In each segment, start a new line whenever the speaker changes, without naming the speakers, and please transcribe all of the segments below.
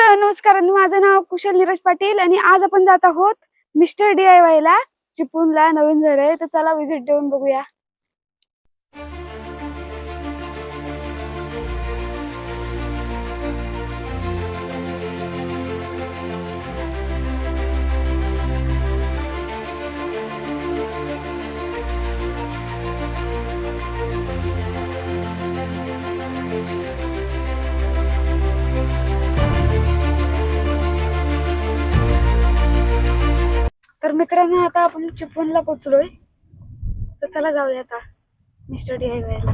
मित्रांनो नमस्कार, माझं नाव कुशल नीरज पाटील आणि आज आपण जात आहोत मिस्टर DIY ला. चिपळूणला नवीन झालंय तर चला विजिट देऊन बघूया. तर मित्रांनो आता आपण चिपळूणला पोहोचलोय, तर चला जाऊया आता मिस्टर DIY ला.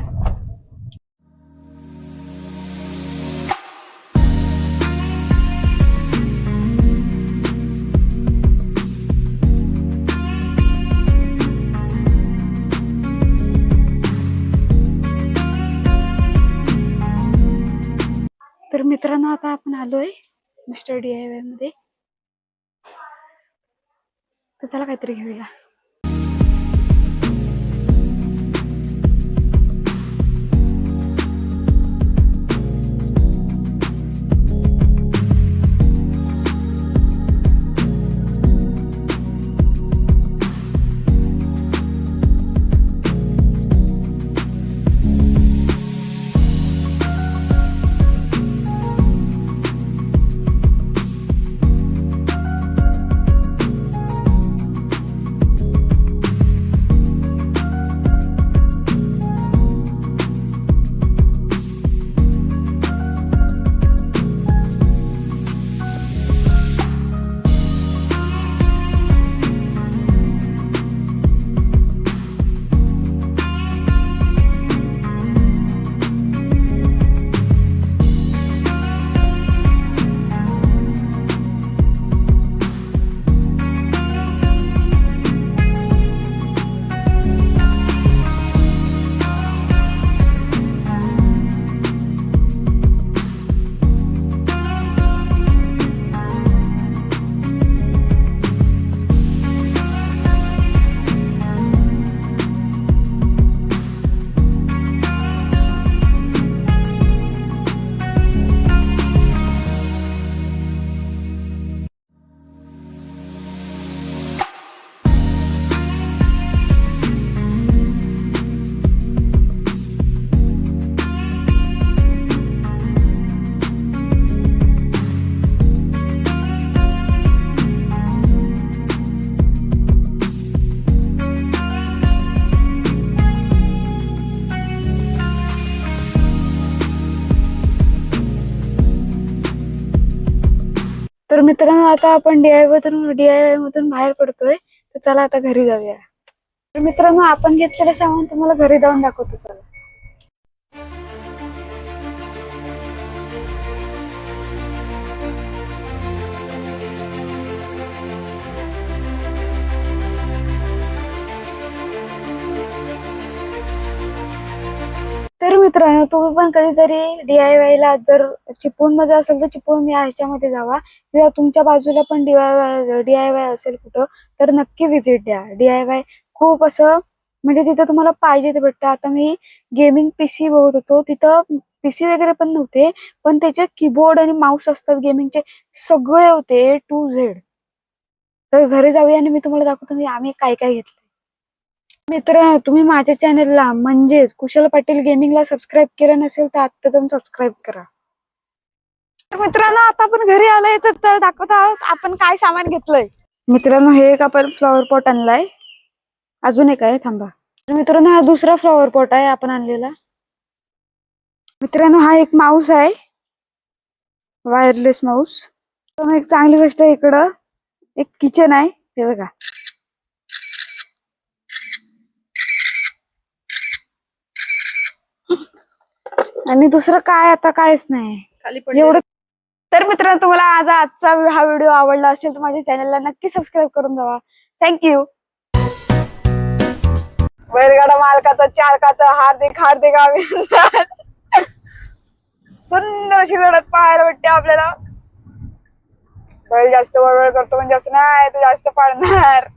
तर मित्रांनो आता आपण आलोय मिस्टर DIY मध्ये, तर चला काहीतरी घेऊया. तर मित्रांनो आता आपण DIY मधून बाहेर पडतोय, तर चला आता घरी जाऊया. तर मित्रांनो आपण घेतलेलं सामान तुम्हाला घरी जाऊन दाखवतो, चला. तर मित्रांनो तुम्ही पण कधीतरी DIY ला जर चिपळूण मध्ये असेल तर चिपळूण या ह्याच्यामध्ये जावा, किंवा तुमच्या बाजूला पण DIY असेल कुठं तर नक्की विजिट द्या. DIY खूप असं म्हणजे तिथं तुम्हाला पाहिजे ते भेटतं. आता मी गेमिंग PC बघत होतो, तिथं PC वगैरे पण नव्हते, पण त्याचे कीबोर्ड आणि माऊस असतात गेमिंगचे, सगळे होते A to Z. तर घरी जाऊया आणि मी तुम्हाला दाखवतो मी आम्ही काय काय घेतलं. मित्रांनो तुम्ही माझ्या चॅनलला म्हणजेच कुशल पाटील गेमिंगला सबस्क्राईब केलं नसेल तर आता जाऊन सबस्क्राईब करा. तर मित्रांनो आता आपण घरी आलोय, तर दाखवत आहोत आपण काय सामान घेतलंय. मित्रांनो हे एक आपण फ्लॉवर पॉट आणलाय, अजून एक आहे, थांबा. मित्रांनो हा दुसरा फ्लॉवर पॉट आहे आपण आणलेला. मित्रांनो हा एक माऊस आहे, वायरलेस माऊस. एक चांगली गोष्ट आहे, इकडं एक किचन आहे, हे बघा. आणि दुसरं काय आता काहीच नाही, एवढं. तर मित्रांनो तुम्हाला आजचा हा व्हिडिओ आवडला असेल तर माझ्या चॅनलला नक्की सबस्क्राईब करून जावा. थँक्यू. बैलगाडा मालकाचा चालकाचा हार्दिक हार्दिक अभिनंदन. सुंदर अशी लढत पाहायला भेटते आपल्याला. बैल जास्त वळवळ करतो म्हणजे जास्त नाही तर जास्त पाळणार.